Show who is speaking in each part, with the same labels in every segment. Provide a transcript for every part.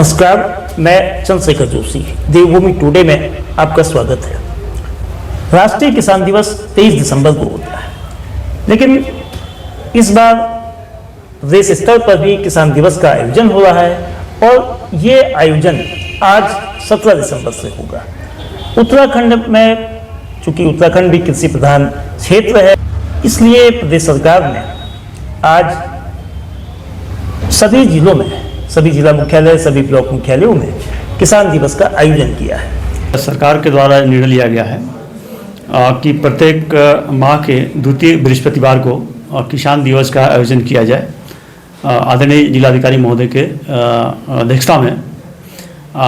Speaker 1: नमस्कार, मैं चंद्रशेखर जोशी, देवभूमि टुडे में आपका स्वागत है। राष्ट्रीय किसान दिवस 23 दिसंबर को होता है, लेकिन इस बार देश स्तर पर भी किसान दिवस का आयोजन हो रहा है और ये आयोजन आज 17 दिसंबर से होगा। उत्तराखंड में, चूंकि उत्तराखंड भी कृषि प्रधान क्षेत्र है, इसलिए प्रदेश सरकार ने आज सभी जिलों में, सभी जिला मुख्यालय, सभी ब्लॉक मुख्यालयों में किसान दिवस का आयोजन किया है।
Speaker 2: सरकार के द्वारा निर्णय लिया गया है कि प्रत्येक माह के द्वितीय बृहस्पतिवार को किसान दिवस का आयोजन किया जाए। आदरणीय जिलाधिकारी महोदय के अध्यक्षता में,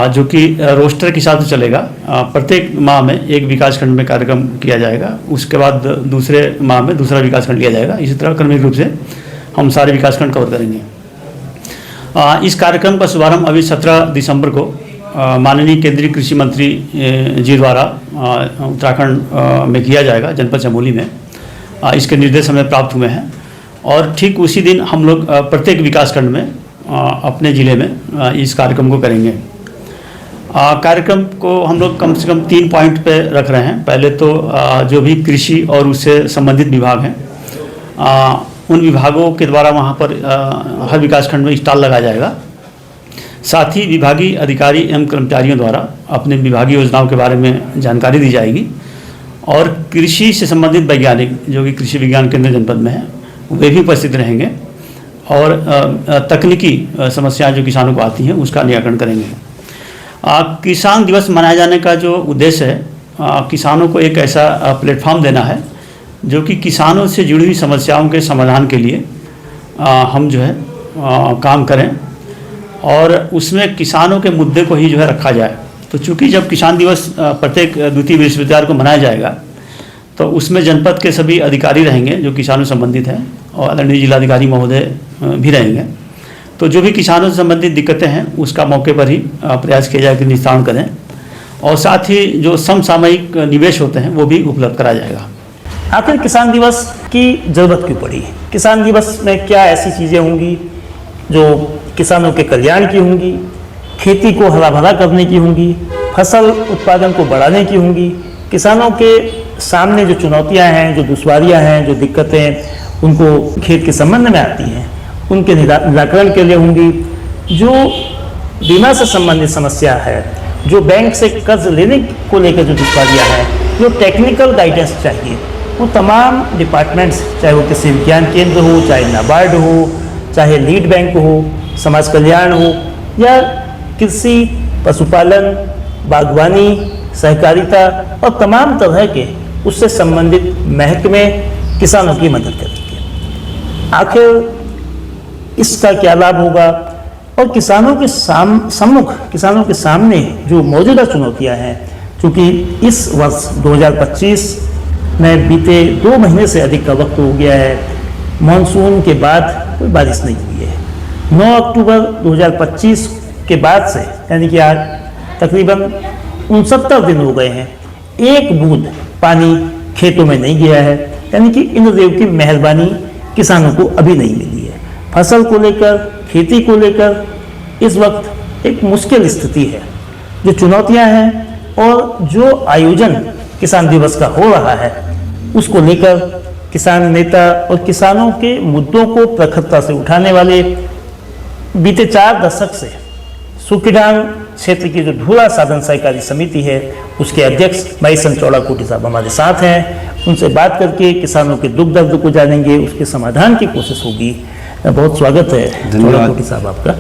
Speaker 2: जो कि रोस्टर के साथ चलेगा। प्रत्येक माह में एक विकासखंड में कार्यक्रम किया जाएगा, उसके बाद दूसरे माह में दूसरा विकासखंड लिया जाएगा। इसी तरह क्रमिक रूप से हम सारे विकासखंड कवर करेंगे। इस कार्यक्रम का शुभारंभ अभी 17 दिसंबर को माननीय केंद्रीय कृषि मंत्री जी द्वारा उत्तराखंड में किया जाएगा, जनपद चमोली में। इसके निर्देश हमें प्राप्त हुए हैं और ठीक उसी दिन हम लोग प्रत्येक विकासखंड में अपने ज़िले में इस कार्यक्रम को करेंगे। कार्यक्रम को हम लोग कम से कम 3 पॉइंट पे रख रहे हैं। पहले तो जो भी कृषि और उससे संबंधित विभाग हैं, उन विभागों के द्वारा वहाँ पर हर विकासखंड में स्टॉल लगाया जाएगा। साथ ही विभागीय अधिकारी एवं कर्मचारियों द्वारा अपने विभागीय योजनाओं के बारे में जानकारी दी जाएगी और कृषि से संबंधित वैज्ञानिक, जो कि कृषि विज्ञान केंद्र जनपद में है, वे भी उपस्थित रहेंगे और तकनीकी समस्याएं जो किसानों को आती हैं उसका निराकरण करेंगे। किसान दिवस मनाए जाने का जो उद्देश्य है, किसानों को एक ऐसा प्लेटफॉर्म देना है जो कि किसानों से जुड़ी हुई समस्याओं के समाधान के लिए हम जो है काम करें और उसमें किसानों के मुद्दे को ही जो है रखा जाए। तो चूँकि जब किसान दिवस प्रत्येक द्वितीय बृहस्पतिवार को मनाया जाएगा, तो उसमें जनपद के सभी अधिकारी रहेंगे जो किसानों से संबंधित हैं और आदरणीय जिलाधिकारी महोदय भी रहेंगे। तो जो भी किसानों से संबंधित दिक्कतें हैं उसका मौके पर ही प्रयास किया जाए कि निस्तारण करें और साथ ही जो समसामयिक निवेश होते हैं वो भी उपलब्ध कराया जाएगा।
Speaker 1: आखिर किसान दिवस की जरूरत क्यों पड़ी? किसान दिवस में क्या ऐसी चीज़ें होंगी जो किसानों के कल्याण की होंगी, खेती को हरा भरा करने की होंगी, फसल उत्पादन को बढ़ाने की होंगी? किसानों के सामने जो चुनौतियां हैं, जो दुश्वारियां हैं, जो दिक्कतें उनको खेत के संबंध में आती हैं, उनके निराकरण के लिए होंगी। जो बीमा से संबंधित समस्या है, जो बैंक से कर्ज लेने को लेकर जो दुश्वारियाँ हैं, जो टेक्निकल गाइडेंस चाहिए, वो तमाम डिपार्टमेंट्स, चाहे वो कृषि विज्ञान केंद्र हो, चाहे नाबार्ड हो, चाहे लीड बैंक हो, समाज कल्याण हो, या कृषि, पशुपालन, बागवानी, सहकारिता और तमाम तरह के उससे संबंधित महकमे किसानों की मदद करेंगे। आखिर इसका क्या लाभ होगा और किसानों के सम्मुख, किसानों के सामने जो मौजूदा चुनौतियां हैं, क्योंकि इस वर्ष 2025 में बीते 2 महीने से अधिक का वक्त हो गया है, मानसून के बाद कोई बारिश नहीं हुई है। 9 अक्टूबर 2025 के बाद से, यानी कि आज तकरीबन 69 दिन हो गए हैं, एक बूंद पानी खेतों में नहीं गया है, यानी कि इंद्रदेव की मेहरबानी किसानों को अभी नहीं मिली है। फसल को लेकर, खेती को लेकर इस वक्त एक मुश्किल स्थिति है। जो चुनौतियां हैं और जो आयोजन किसान दिवस का हो रहा है, उसको लेकर किसान नेता और किसानों के मुद्दों को प्रखरता से उठाने वाले बीते 4 दशक से सुखीडांग क्षेत्र की जो धूला साधन सहकारी समिति है, उसके अध्यक्ष भाई चौड़ा कोटी साहब हमारे साथ हैं। उनसे बात करके किसानों के दुख दर्द को जानेंगे, उसके समाधान की कोशिश होगी। बहुत स्वागत है चौड़ा कोटी साहब आपका।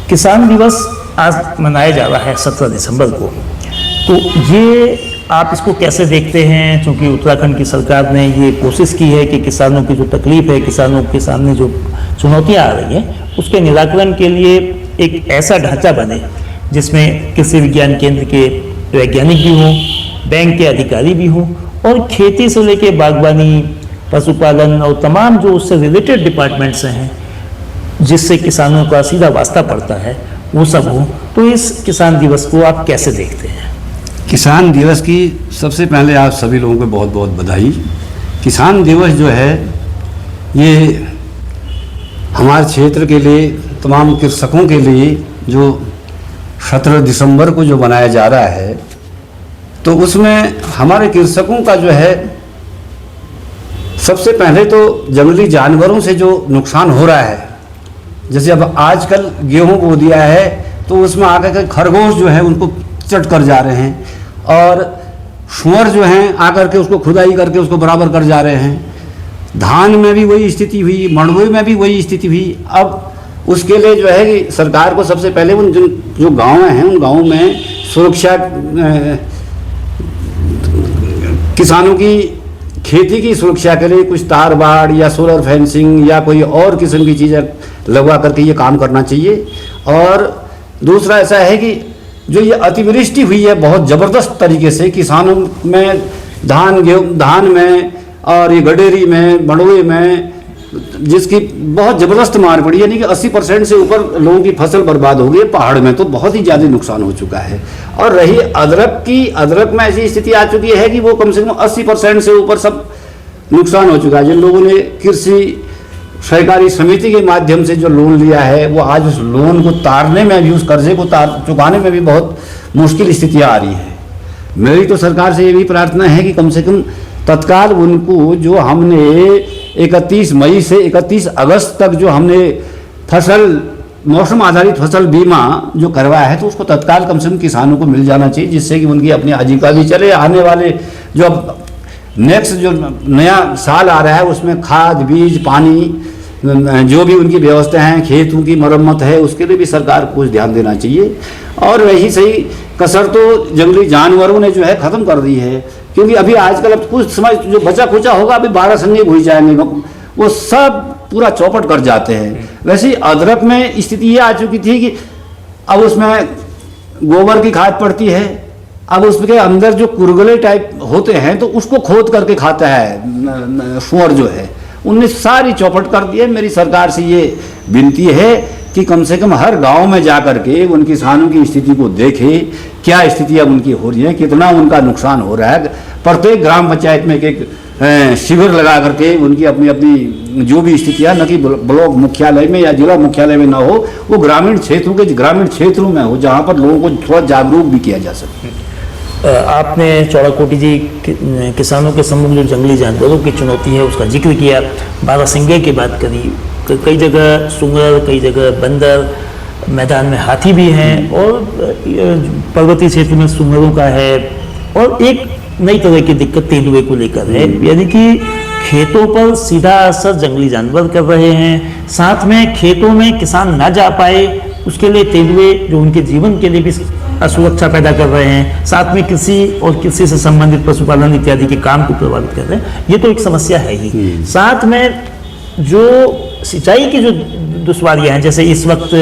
Speaker 1: किसान दिवस आज मनाया जा रहा है 17 दिसंबर को, तो ये आप इसको कैसे देखते हैं? क्योंकि उत्तराखंड की सरकार ने ये कोशिश की है कि किसानों की जो तकलीफ है, किसानों के सामने जो चुनौतियां आ रही हैं, उसके निराकरण के लिए एक ऐसा ढांचा बने जिसमें कृषि विज्ञान केंद्र के वैज्ञानिक भी हों, बैंक के अधिकारी भी हों और खेती से लेकर बागवानी, पशुपालन और तमाम जो उससे रिलेटेड डिपार्टमेंट्स हैं जिससे किसानों का सीधा वास्ता पड़ता है, वो सब हो। तो इस किसान दिवस को आप कैसे देखते हैं?
Speaker 3: किसान दिवस की सबसे पहले आप सभी लोगों को बहुत बहुत बधाई। किसान दिवस जो है ये हमारे क्षेत्र के लिए तमाम कृषकों के लिए जो 17 दिसंबर को जो मनाया जा रहा है, तो उसमें हमारे कृषकों का जो है सबसे पहले तो जंगली जानवरों से जो नुकसान हो रहा है, जैसे अब आजकल गेहूं बो दिया है तो उसमें आकर के खरगोश जो है उनको चट कर जा रहे हैं, और सुअर जो हैं आकर के उसको खुदाई करके उसको बराबर कर जा रहे हैं। धान में भी वही स्थिति हुई, मंडुए में भी वही स्थिति हुई। अब उसके लिए जो है कि सरकार को सबसे पहले उन जो गाँव हैं उन गाँव में सुरक्षा, किसानों की खेती की सुरक्षा के लिए कुछ तार बाड़ या सोलर फेंसिंग या कोई और किस्म की चीज़ें लगवा करके ये काम करना चाहिए। और दूसरा ऐसा है कि जो ये अतिवृष्टि हुई है बहुत ज़बरदस्त तरीके से किसानों में, धान में और ये गडेरी में, मंडुए में, जिसकी बहुत ज़बरदस्त मार पड़ी, यानी कि 80% से ऊपर लोगों की फसल बर्बाद हो गई। पहाड़ में तो बहुत ही ज़्यादा नुकसान हो चुका है। और रही अदरक की, अदरक में ऐसी स्थिति आ चुकी है कि वो कम से कम 80% से ऊपर सब नुकसान हो चुका है। जिन लोगों ने कृषि सहकारी समिति के माध्यम से जो लोन लिया है, वो आज उस लोन को तारने में भी, उस कर्जे को चुकाने में भी बहुत मुश्किल स्थितियाँ आ रही है। मेरी तो सरकार से ये भी प्रार्थना है कि कम से कम तत्काल उनको जो हमने 31 मई से 31 अगस्त तक जो हमने फसल, मौसम आधारित फसल बीमा जो करवाया है, तो उसको तत्काल कम से कम किसानों को मिल जाना चाहिए, जिससे कि उनकी अपनी आजीविका भी चले। आने वाले जो अब नेक्स्ट जो नया साल आ रहा है उसमें खाद, बीज, पानी, जो भी उनकी व्यवस्था हैं, खेतों की मरम्मत है, उसके लिए भी सरकार को कुछ ध्यान देना चाहिए। और रही सही कसर तो जंगली जानवरों ने जो है ख़त्म कर दी है, क्योंकि अभी आजकल अब कुछ समय जो बचा खुचा होगा अभी 12 संगे भूल जाएंगे, वो सब पूरा चौपट कर जाते हैं। वैसे ही अदरक में स्थिति ये आ चुकी थी कि अब उसमें गोबर की खाद पड़ती है, अब उसके अंदर जो कुरगले टाइप होते हैं तो उसको खोद करके खाता है सुअर जो है, उनने सारी चौपट कर दी है। मेरी सरकार से ये विनती है कि कम से कम हर गांव में जा कर के उन किसानों की स्थिति को देखे, क्या स्थितियाँ उनकी हो रही हैं, कितना उनका नुकसान हो रहा है। प्रत्येक ग्राम पंचायत में एक शिविर लगा करके उनकी अपनी अपनी जो भी स्थितियाँ, न कि ब्लॉक मुख्यालय में या जिला मुख्यालय में ना हो, वो ग्रामीण क्षेत्रों में हो, जहाँ पर लोगों को थोड़ा जागरूक भी किया जा सके।
Speaker 1: आपने चौड़ाकोटी जी किसानों के सम्मुख जो जंगली जानवरों की चुनौती है उसका जिक्र किया, बारहसिंगे की बात करी। कई जगह सुंगर, कई जगह बंदर, मैदान में हाथी भी हैं, और पर्वतीय क्षेत्र में सुंगरों का है, और एक नई तरह की दिक्कत तेंदुए को लेकर है। यानी कि खेतों पर सीधा असर जंगली जानवर कर रहे हैं, साथ में खेतों में किसान ना जा पाए उसके लिए तेंदुए जो उनके जीवन के लिए भी असुरक्षा पैदा कर रहे हैं, साथ में कृषि और कृषि से संबंधित पशुपालन इत्यादि के काम को प्रभावित कर रहे हैं। ये तो एक समस्या है ही। साथ में जो सिंचाई की जो दुश्वारियां हैं, जैसे इस वक्त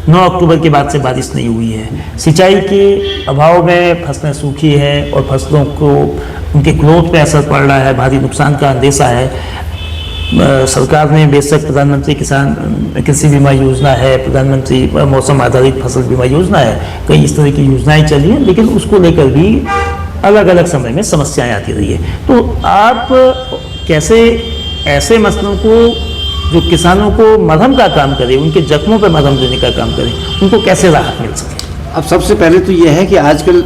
Speaker 1: 9 अक्टूबर के बाद से बारिश नहीं हुई है, सिंचाई के अभाव में फसलें सूखी हैं और फसलों को उनके ग्रोथ पे असर पड़ रहा है, भारी नुकसान का अंदेशा है। सरकार ने बेशक प्रधानमंत्री किसान कृषि बीमा योजना है, प्रधानमंत्री मौसम आधारित फसल बीमा योजना है, कई इस तरह की योजनाएं चली हैं, लेकिन उसको लेकर भी अलग अलग समय में समस्याएं आती रही है। तो आप कैसे ऐसे मसलों को, जो किसानों को मरहम का काम करे, उनके जख्मों पर मरहम देने का काम करें, उनको कैसे राहत मिल सके?
Speaker 3: अब सबसे पहले तो यह है कि आजकल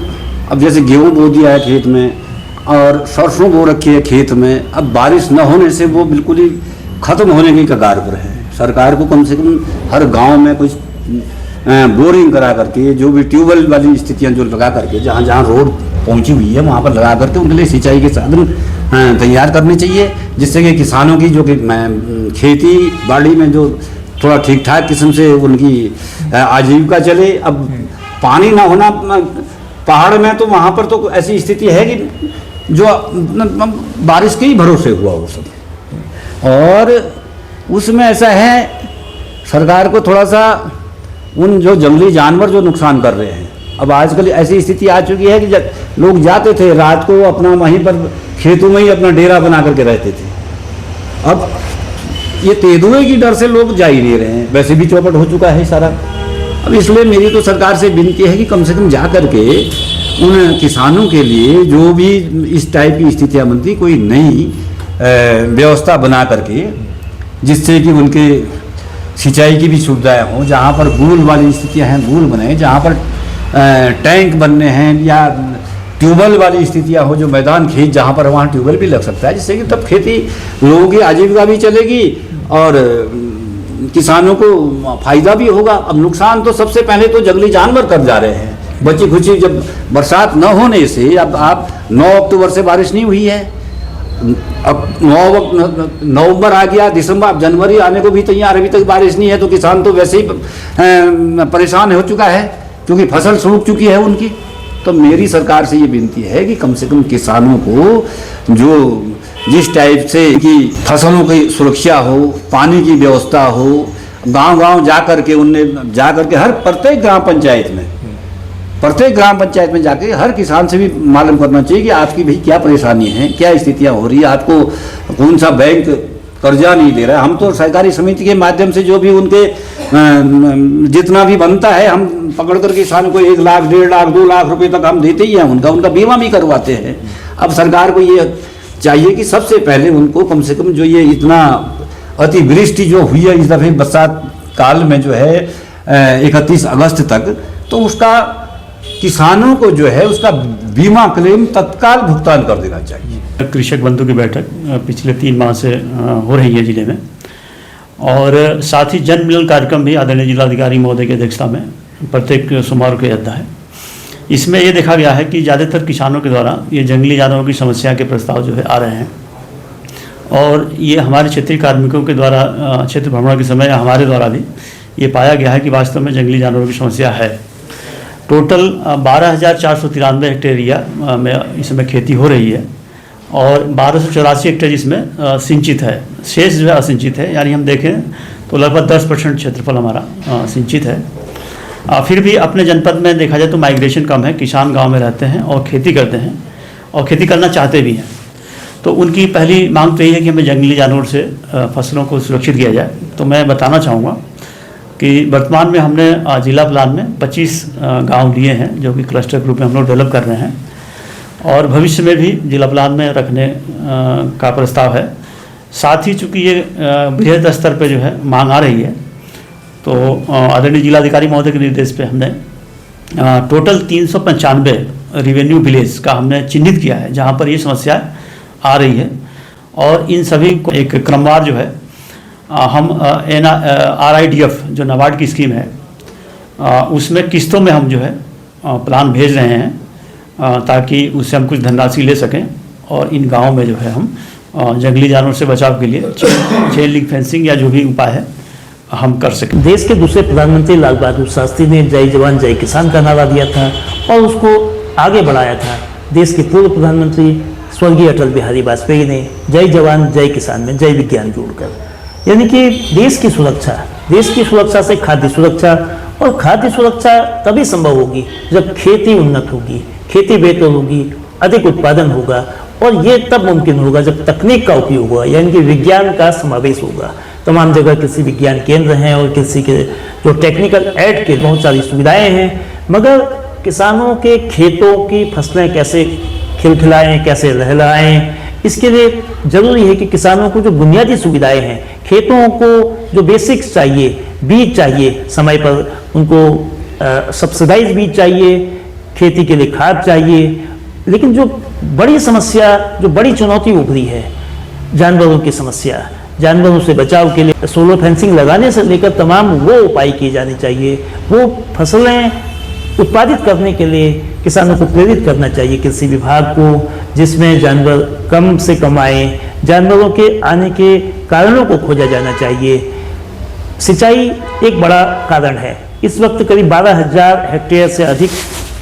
Speaker 3: अब जैसे गेहूँ बो दिया है खेत में और सरसों बो रखी है खेत में, अब बारिश न होने से वो बिल्कुल ही ख़त्म होने की कगार पर है। सरकार को कम से कम हर गांव में कुछ बोरिंग करा करके, जो भी ट्यूबवेल वाली स्थितियां जो लगा करके, जहां जहां रोड पहुंची हुई है वहां पर लगा करके उनके लिए सिंचाई के साधन तैयार करने चाहिए, जिससे कि किसानों की जो कि खेती बाड़ी में जो थोड़ा ठीक ठाक किस्म से उनकी आजीविका चले। अब पानी ना होना पहाड़ में, तो वहाँ पर तो ऐसी स्थिति है कि जो बारिश के ही भरोसे हुआ वो सब। और उसमें ऐसा है, सरकार को थोड़ा सा उन जो जंगली जानवर जो नुकसान कर रहे हैं, अब आजकल ऐसी स्थिति आ चुकी है कि लोग जाते थे रात को अपना वहीं पर खेतों में ही अपना डेरा बना करके रहते थे। अब ये तेंदुए की डर से लोग जा ही नहीं रहे हैं, वैसे भी चौपट हो चुका है सारा। अब इसलिए मेरी तो सरकार से विनती है कि कम से कम जा करके उन किसानों के लिए जो भी इस टाइप की स्थितियाँ बनती, कोई नई व्यवस्था बना करके, जिससे कि उनके सिंचाई की भी सुविधाएं हों, जहाँ पर बूल वाली स्थितियाँ हैं बूल बने, जहाँ पर टैंक बनने हैं या ट्यूबवेल वाली स्थितियाँ हो, जो मैदान खेत जहाँ पर वहाँ ट्यूबवेल भी लग सकता है, जिससे कि तब खेती लोगों की आजीविका भी चलेगी और किसानों को फायदा भी होगा। अब नुकसान तो सबसे पहले तो जंगली जानवर कर जा रहे हैं। बची खुची जब बरसात न होने से, अब आप 9 अक्टूबर से बारिश नहीं हुई है, अब नवंबर आ गया, दिसंबर, अब जनवरी आने को भी तैयार, अभी तक बारिश नहीं है, तो किसान तो वैसे ही परेशान हो चुका है क्योंकि फसल सूख चुकी है उनकी। तो मेरी सरकार से ये विनती है कि कम से कम किसानों को जो जिस टाइप से कि फसलों की सुरक्षा हो, पानी की व्यवस्था हो, गांव-गांव जा करके हर प्रत्येक ग्राम पंचायत में जाके हर किसान से भी मालूम करना चाहिए कि आपकी भाई क्या परेशानी है, क्या स्थितियां हो रही है, आपको कौन सा बैंक कर्जा नहीं दे रहा है। हम तो सहकारी समिति के माध्यम से जो भी उनके जितना भी बनता है हम पकड़ कर किसान को 1 लाख, 1.5 लाख, 2 लाख रुपए तक हम देते ही हैं, उनका बीमा भी करवाते हैं। अब सरकार को ये चाहिए कि सबसे पहले उनको कम से कम जो ये इतना अतिवृष्टि जो हुई है इस दफे बरसात काल में जो है 31 अगस्त तक, तो उसका किसानों को जो है उसका बीमा क्लेम तत्काल भुगतान कर देना चाहिए।
Speaker 2: कृषक बंधु की बैठक पिछले 3 माह से हो रही है जिले में, और साथ ही जन मिलन कार्यक्रम भी आदरणीय जिलाधिकारी महोदय की अध्यक्षता में प्रत्येक सोमवार को रहता है। इसमें ये देखा गया है कि ज़्यादातर किसानों के द्वारा ये जंगली जानवरों की समस्या के प्रस्ताव जो है आ रहे हैं, और ये हमारे क्षेत्रीय कार्मिकों के द्वारा क्षेत्र भ्रमण के समय हमारे द्वारा भी ये पाया गया है कि वास्तव में जंगली जानवरों की समस्या है। टोटल 12,493 हेक्टेयर एरिया में इसमें खेती हो रही है और 1284 हेक्टेयर इसमें सिंचित है, शेष जो है असिंचित है। यानी हम देखें तो लगभग 10% क्षेत्रफल हमारा सिंचित है। फिर भी अपने जनपद में देखा जाए तो माइग्रेशन कम है, किसान गांव में रहते हैं और खेती करते हैं और खेती करना चाहते भी हैं। तो उनकी पहली मांग तो यही है कि हमें जंगली जानवर से फसलों को सुरक्षित किया जाए। तो मैं बताना चाहूँगा कि वर्तमान में हमने जिला प्लान में 25 गांव लिए हैं जो कि क्लस्टर के रूप में हम लोग डेवलप कर रहे हैं, और भविष्य में भी जिला प्लान में रखने का प्रस्ताव है। साथ ही चूँकि ये बृहद स्तर पर जो है मांग आ रही है, तो आदरणीय जिलाधिकारी महोदय के निर्देश पे हमने टोटल 395 रेवेन्यू विलेज का हमने चिन्हित किया है जहाँ पर ये समस्या आ रही है, और इन सभी को एक क्रमवार जो है हम RIDF जो नाबार्ड की स्कीम है उसमें किस्तों में हम जो है प्लान भेज रहे हैं ताकि उससे हम कुछ धनराशि ले सकें और इन गाँव में जो है हम जंगली जानवर से बचाव के लिए चेन लिंक फेंसिंग या जो भी उपाय है हम कर सकें।
Speaker 1: देश के दूसरे प्रधानमंत्री लाल बहादुर शास्त्री ने जय जवान जय किसान का नारा दिया था और उसको आगे बढ़ाया था। देश के पूर्व प्रधानमंत्री स्वर्गीय अटल बिहारी वाजपेयी ने जय जवान जय किसान में जय विज्ञान जोड़कर, यानी कि देश की सुरक्षा से खाद्य सुरक्षा, और खाद्य सुरक्षा तभी संभव होगी जब खेती उन्नत होगी, खेती बेहतर होगी, अधिक उत्पादन होगा, और ये तब मुमकिन होगा जब तकनीक का उपयोग होगा, यानी कि विज्ञान का समावेश होगा। तमाम जगह कृषि विज्ञान केंद्र हैं और कृषि के जो टेक्निकल एड के बहुत सारी सुविधाएं हैं, मगर किसानों के खेतों की फसलें कैसे खिलखिलाएं, कैसे लहलाएं, इसके लिए ज़रूरी है कि किसानों को जो बुनियादी सुविधाएं हैं, खेतों को जो बेसिक्स चाहिए, बीज चाहिए, समय पर उनको सब्सिडाइज बीज चाहिए, खेती के लिए खाद चाहिए। लेकिन जो बड़ी समस्या, जो बड़ी चुनौती उभरी है, जानवरों की समस्या, जानवरों से बचाव के लिए सोलर फेंसिंग लगाने से लेकर तमाम वो उपाय किए जाने चाहिए। वो फसलें उत्पादित करने के लिए किसानों को प्रेरित करना चाहिए, कृषि विभाग को, जिसमें जानवर कम से कम आए, जानवरों के आने के कारणों को खोजा जाना चाहिए। सिंचाई एक बड़ा कारण है। इस वक्त करीब 12,000 हेक्टेयर से अधिक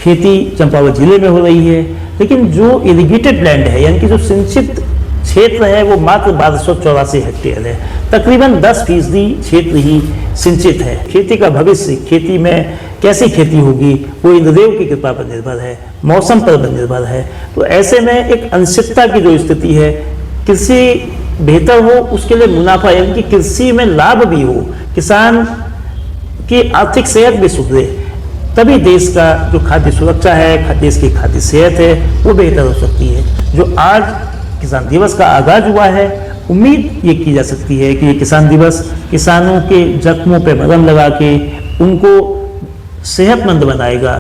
Speaker 1: खेती चंपावत जिले में हो रही है, लेकिन जो इरिगेटेड लैंड है, यानी कि जो सिंचित क्षेत्र है, वो मात्र 1284 हेक्टेयर है। तकरीबन 10% क्षेत्र ही सिंचित है। खेती का भविष्य, खेती में कैसी खेती होगी, वो इंद्रदेव की कृपा पर निर्भर है, मौसम पर निर्भर है। तो ऐसे में एक अनिश्चितता की जो स्थिति है, कृषि बेहतर हो, उसके लिए मुनाफा, यानी कि कृषि में लाभ भी हो, किसान की आर्थिक सेहत भी सुधरे, तभी देश का जो खाद्य सुरक्षा है, देश की खाद्य सेहत है, वो बेहतर हो सकती है। जो आज किसान दिवस का आगाज हुआ है, उम्मीद ये की जा सकती है कि ये किसान दिवस किसानों के जख्मों पे मलहम लगा के उनको सेहतमंद बनाएगा।